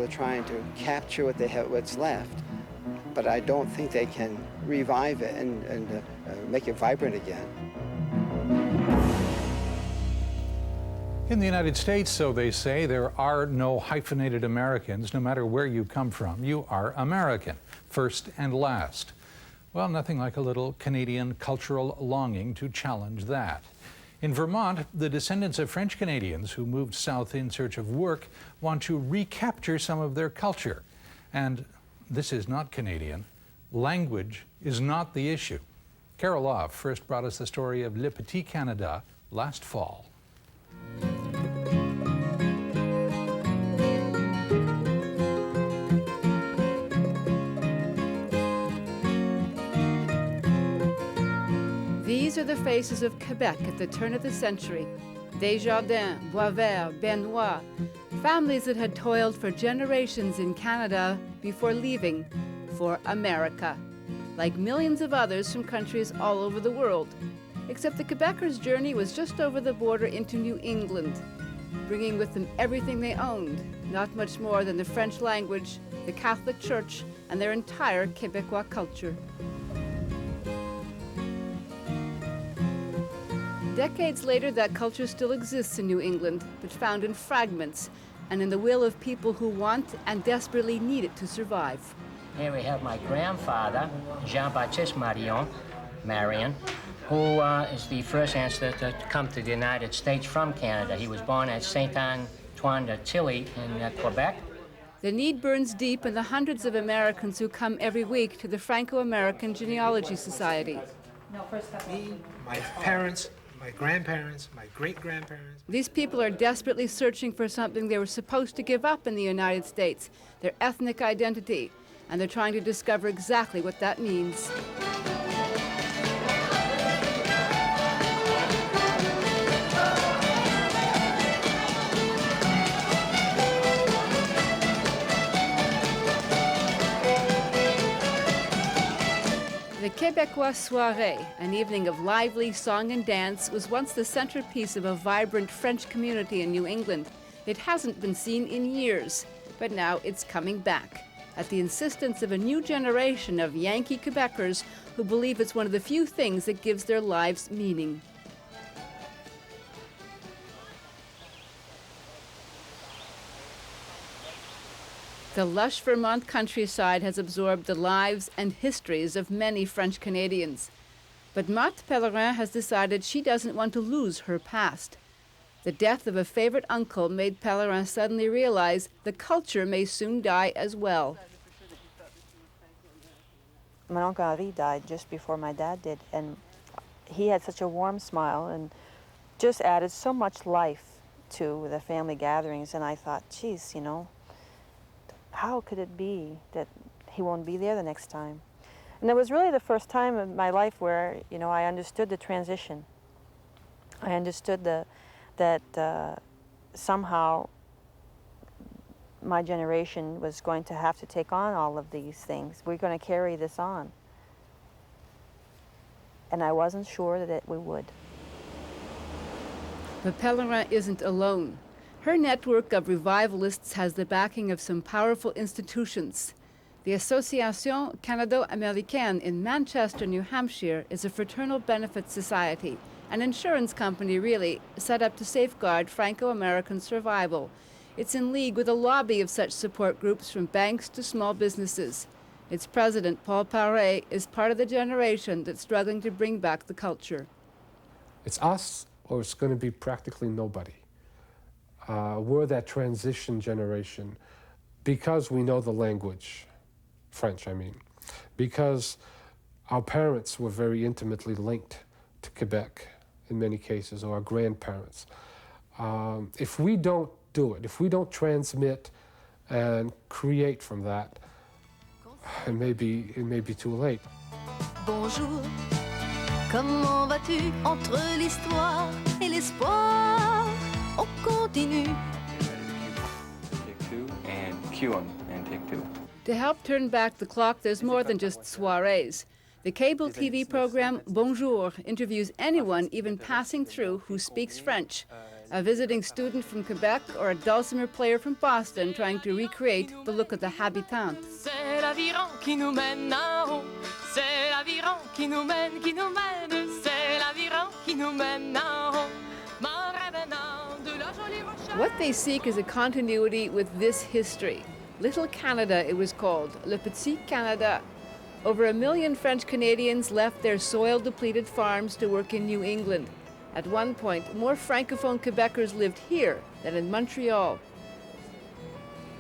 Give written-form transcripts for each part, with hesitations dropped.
they're trying to capture what they have, what's left, but I don't think they can revive it and make it vibrant again. In the United States, so they say, there are no hyphenated Americans. No matter where you come from, you are American, first and last. Well, nothing like a little Canadian cultural longing to challenge that. In Vermont, the descendants of French Canadians who moved south in search of work want to recapture some of their culture. And this is not Canadian. Language is not the issue. Carol Off first brought us the story of Le Petit Canada last fall. These are the faces of Quebec at the turn of the century. Desjardins, Boisvert, Benoit, families that had toiled for generations in Canada before leaving for America, like millions of others from countries all over the world. Except the Quebecers' journey was just over the border into New England, bringing with them everything they owned, not much more than the French language, the Catholic Church, and their entire Quebecois culture. Decades later, that culture still exists in New England, but found in fragments and in the will of people who want and desperately need it to survive. Here we have my grandfather, Jean-Baptiste Marion, who is the first ancestor to come to the United States from Canada. He was born at Saint-Antoine-de-Tilly in Quebec. The need burns deep in the hundreds of Americans who come every week to the Franco-American Genealogy Society. Me, my parents, my grandparents, my great-grandparents. These people are desperately searching for something they were supposed to give up in the United States, their ethnic identity, and they're trying to discover exactly what that means. The Québécois Soirée, an evening of lively song and dance, was once the centerpiece of a vibrant French community in New England. It hasn't been seen in years, but now it's coming back, at the insistence of a new generation of Yankee Quebecers who believe it's one of the few things that gives their lives meaning. The lush Vermont countryside has absorbed the lives and histories of many French Canadians. But Marthe Pellerin has decided she doesn't want to lose her past. The death of a favorite uncle made Pellerin suddenly realize the culture may soon die as well. My Uncle Henri died just before my dad did, and he had such a warm smile and just added so much life to the family gatherings, and I thought, geez, you know, how could it be that he won't be there the next time? And it was really the first time in my life where, you know, I understood the transition. I understood that somehow my generation was going to have to take on all of these things. We're going to carry this on. And I wasn't sure that we would. But Pellerin isn't alone. Her network of revivalists has the backing of some powerful institutions. The Association Canado-Américaine in Manchester, New Hampshire, is a fraternal benefit society, an insurance company really, set up to safeguard Franco-American survival. It's in league with a lobby of such support groups from banks to small businesses. Its president, Paul Paré, is part of the generation that's struggling to bring back the culture. It's us, or it's going to be practically nobody. We're that transition generation because we know the language, French, I mean, because our parents were very intimately linked to Quebec in many cases, or our grandparents. If we don't do it, if we don't transmit and create from that, it may be too late. Bonjour, comment vas-tu entre l'histoire et l'espoir? On continue. Take two, and cue them, and take two. To help turn back the clock, there's more than just soirees. The cable TV program Bonjour interviews anyone even passing through who speaks French. a visiting student from Quebec or a dulcimer player from Boston trying to recreate the look of the habitante. C'est l'aviron qui nous mène en haut. C'est l'aviron qui nous mène, qui nous mène. C'est l'aviron qui nous mène en haut. M'en revenant de la jolie roche. What they seek is a continuity with this history. Little Canada, it was called, Le Petit Canada. Over 1 million French Canadians left their soil-depleted farms to work in New England. At one point, more Francophone Quebecers lived here than in Montreal.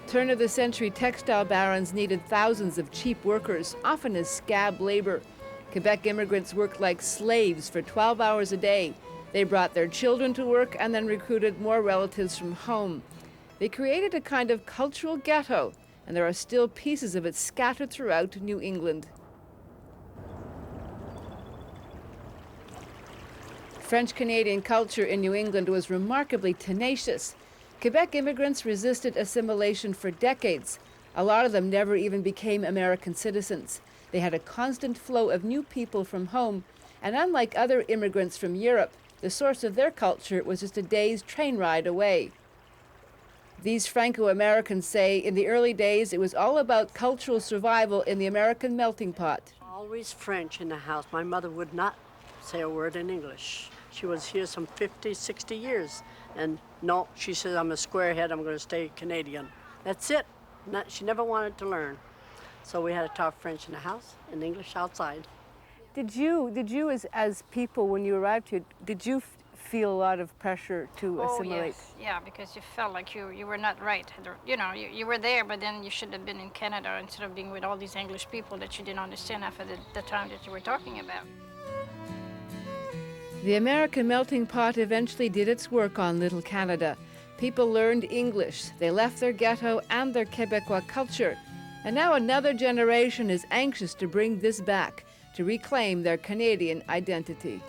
Turn-of-the-century textile barons needed thousands of cheap workers, often as scab labor. Quebec immigrants worked like slaves for 12 hours a day. They brought their children to work and then recruited more relatives from home. They created a kind of cultural ghetto, and there are still pieces of it scattered throughout New England. French-Canadian culture in New England was remarkably tenacious. Quebec immigrants resisted assimilation for decades. A lot of them never even became American citizens. They had a constant flow of new people from home, and unlike other immigrants from Europe, the source of their culture was just a day's train ride away. These Franco-Americans say in the early days it was all about cultural survival in the American melting pot. Always French in the house. My mother would not say a word in English. She was here some 50, 60 years. And no, she says, I'm a squarehead, I'm going to stay Canadian. That's it. She never wanted to learn. So we had to talk French in the house and English outside. Did you as people, when you arrived here, did you feel a lot of pressure to assimilate? Yes. Yeah, because you felt like you were not right. You know, you were there, but then you should have been in Canada instead of being with all these English people that you didn't understand half of the time that you were talking about. The American melting pot eventually did its work on Little Canada. People learned English, they left their ghetto and their Quebecois culture, and now another generation is anxious to bring this back, to reclaim their Canadian identity.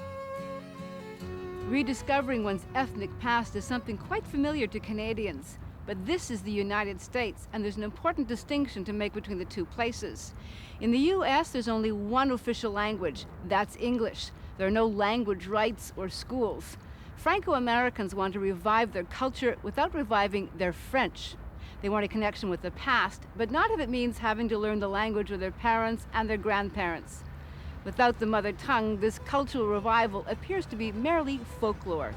Rediscovering one's ethnic past is something quite familiar to Canadians, but this is the United States, and there's an important distinction to make between the two places. In the U.S., there's only one official language, that's English. There are no language rights or schools. Franco-Americans want to revive their culture without reviving their French. They want a connection with the past, but not if it means having to learn the language of their parents and their grandparents. Without the mother tongue, this cultural revival appears to be merely folklore.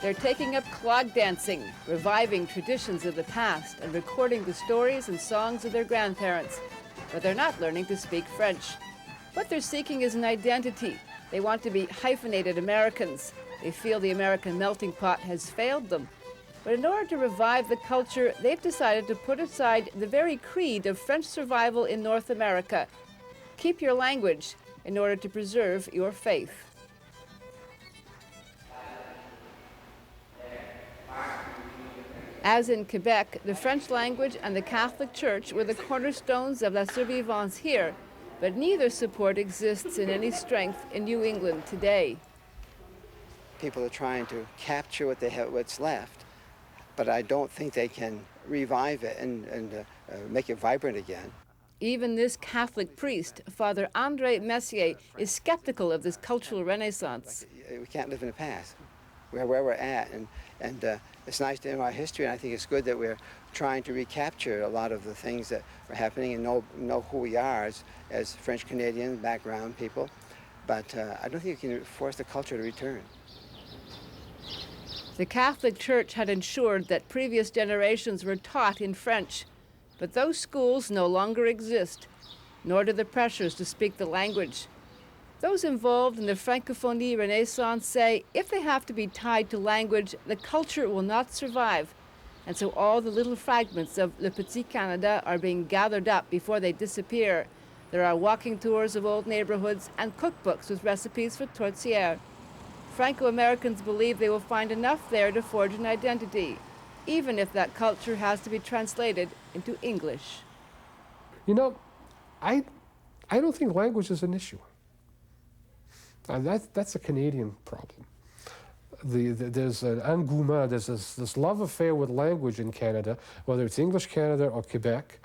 They're taking up clog dancing, reviving traditions of the past, and recording the stories and songs of their grandparents. But they're not learning to speak French. What they're seeking is an identity. They want to be hyphenated Americans. They feel the American melting pot has failed them. But in order to revive the culture, they've decided to put aside the very creed of French survival in North America. Keep your language in order to preserve your faith. As in Quebec, the French language and the Catholic Church were the cornerstones of La Survivance here, but neither support exists in any strength in New England today. People are trying to capture what's left, but I don't think they can revive it and make it vibrant again. Even this Catholic priest, Father André Messier, is skeptical of this cultural renaissance. We can't live in the past. We're where we're at, and it's nice to know our history, and I think it's good that we're trying to recapture a lot of the things that are happening and know who we are as French-Canadian background people. But I don't think you can force the culture to return. The Catholic Church had ensured that previous generations were taught in French, but those schools no longer exist, nor do the pressures to speak the language. Those involved in the Francophonie Renaissance say if they have to be tied to language, the culture will not survive. And so all the little fragments of Le Petit Canada are being gathered up before they disappear. There are walking tours of old neighborhoods and cookbooks with recipes for tourtière. Franco-Americans believe they will find enough there to forge an identity, even if that culture has to be translated into English. You know, I don't think language is an issue. That's a Canadian problem. There's an engouement, there's this love affair with language in Canada, whether it's English Canada or Quebec.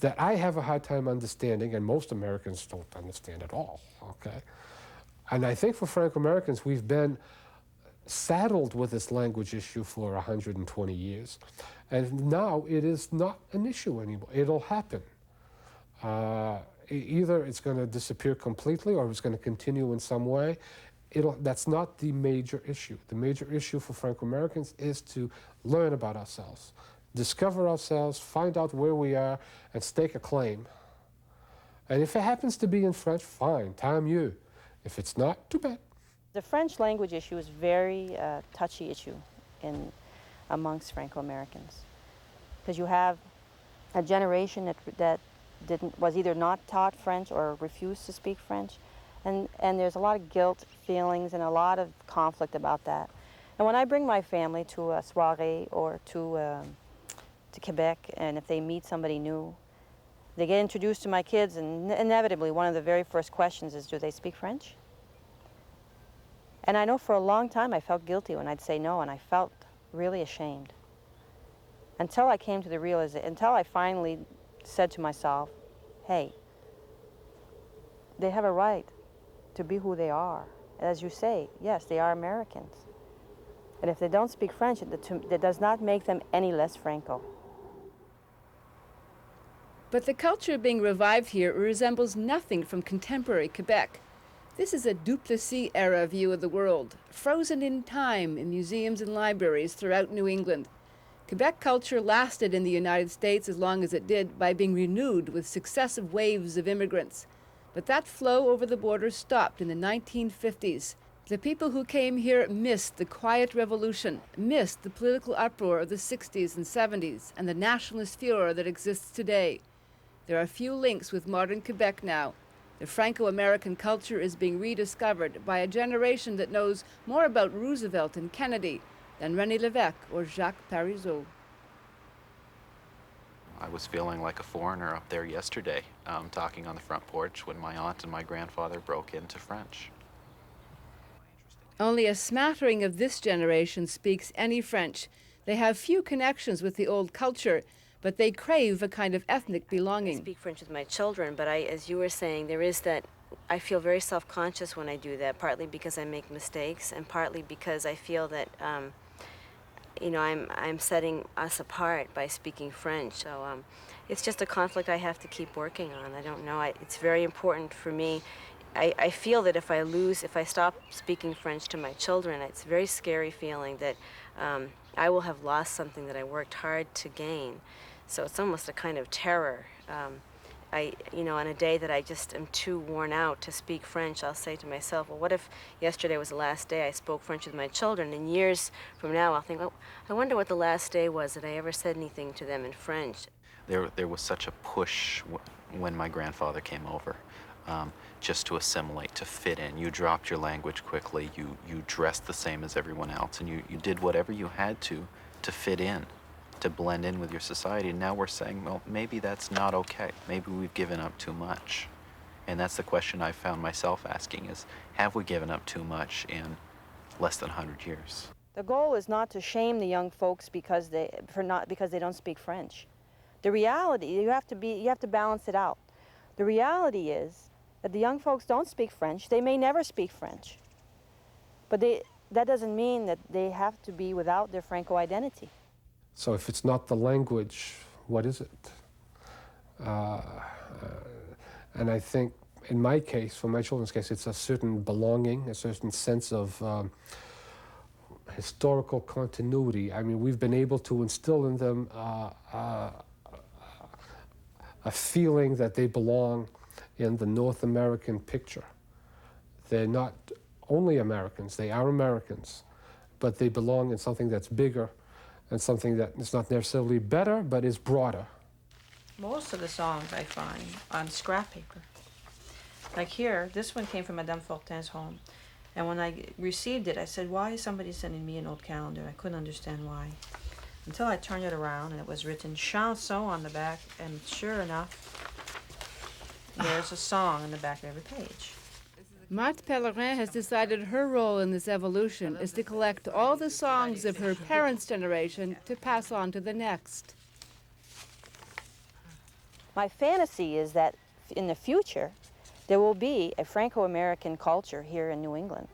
that I have a hard time understanding, and most Americans don't understand at all, okay? And I think for Franco-Americans, we've been saddled with this language issue for 120 years. And now it is not an issue anymore. It'll happen. Either it's going to disappear completely or it's going to continue in some way. That's not the major issue. The major issue for Franco-Americans is to learn about ourselves, discover ourselves, find out where we are, and stake a claim. And if it happens to be in French, fine, tant mieux. If it's not, too bad. The French language issue is a very touchy issue amongst Franco-Americans, because you have a generation that was either not taught French or refused to speak French, and there's a lot of guilt feelings and a lot of conflict about that. And when I bring my family to a soirée or to Quebec, and if they meet somebody new, they get introduced to my kids, and inevitably one of the very first questions is, do they speak French? And I know for a long time I felt guilty when I'd say no, and I felt really ashamed. Until I came to the realization, until I finally said to myself, hey, they have a right to be who they are. As you say, yes, they are Americans. And if they don't speak French, that does not make them any less Franco. But the culture being revived here resembles nothing from contemporary Quebec. This is a Duplessis-era view of the world, frozen in time in museums and libraries throughout New England. Quebec culture lasted in the United States as long as it did by being renewed with successive waves of immigrants. But that flow over the border stopped in the 1950s. The people who came here missed the quiet revolution, missed the political uproar of the 60s and 70s, and the nationalist furor that exists today. There are few links with modern Quebec now. The Franco-American culture is being rediscovered by a generation that knows more about Roosevelt and Kennedy than René Lévesque or Jacques Parizeau. I was feeling like a foreigner up there yesterday, talking on the front porch when my aunt and my grandfather broke into French. Only a smattering of this generation speaks any French. They have few connections with the old culture, but they crave a kind of ethnic belonging. I speak French with my children, but as you were saying, there is that, I feel very self-conscious when I do that, partly because I make mistakes and partly because I feel that, you know, I'm setting us apart by speaking French. So it's just a conflict I have to keep working on. I don't know, it's very important for me. I feel that if I stop speaking French to my children, it's a very scary feeling that I will have lost something that I worked hard to gain. So it's almost a kind of terror. You know, on a day that I just am too worn out to speak French, I'll say to myself, well, what if yesterday was the last day I spoke French with my children? And years from now, I'll think, oh, I wonder what the last day was that I ever said anything to them in French. There was such a push when my grandfather came over, just to assimilate, to fit in. You dropped your language quickly, you dressed the same as everyone else, and you did whatever you had to fit in, to blend in with your society. And now we're saying, well, maybe that's not okay. Maybe we've given up too much. And that's the question I've found myself asking is, have we given up too much in less than 100 years? The goal is not to shame the young folks because they don't speak French. The reality, you have to balance it out. The reality is that the young folks don't speak French. They may never speak French. But that doesn't mean that they have to be without their Franco identity. So if it's not the language, what is it? And I think, in my case, for my children's case, it's a certain belonging, a certain sense of historical continuity. I mean, we've been able to instill in them a feeling that they belong in the North American picture. They're not only Americans, they are Americans, but they belong in something that's bigger and something that is not necessarily better, but is broader. Most of the songs I find on scrap paper. Like here, this one came from Madame Fortin's home. And when I received it, I said, why is somebody sending me an old calendar? I couldn't understand why. Until I turned it around and it was written chanson on the back, and sure enough, there's a song on the back of every page. Marthe Pellerin has decided her role in this evolution is to collect all the songs of her parents' generation to pass on to the next. My fantasy is that in the future, there will be a Franco-American culture here in New England.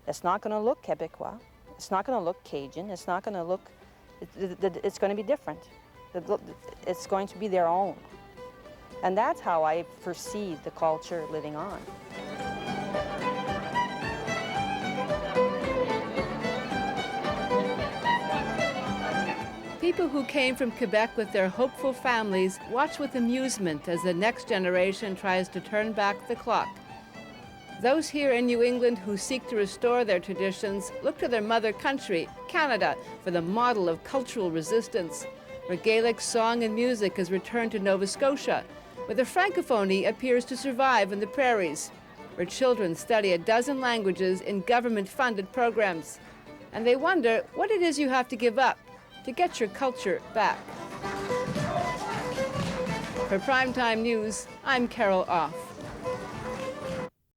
It's not going to look Quebecois. It's not going to look Cajun. It's not going to look, it's going to be different. It's going to be their own. And that's how I foresee the culture living on. People who came from Quebec with their hopeful families watch with amusement as the next generation tries to turn back the clock. Those here in New England who seek to restore their traditions look to their mother country, Canada, for the model of cultural resistance, where Gaelic song and music has returned to Nova Scotia, where the Francophonie appears to survive in the prairies, where children study a dozen languages in government-funded programs. And they wonder what it is you have to give up to get your culture back. For Primetime News, I'm Carol Off.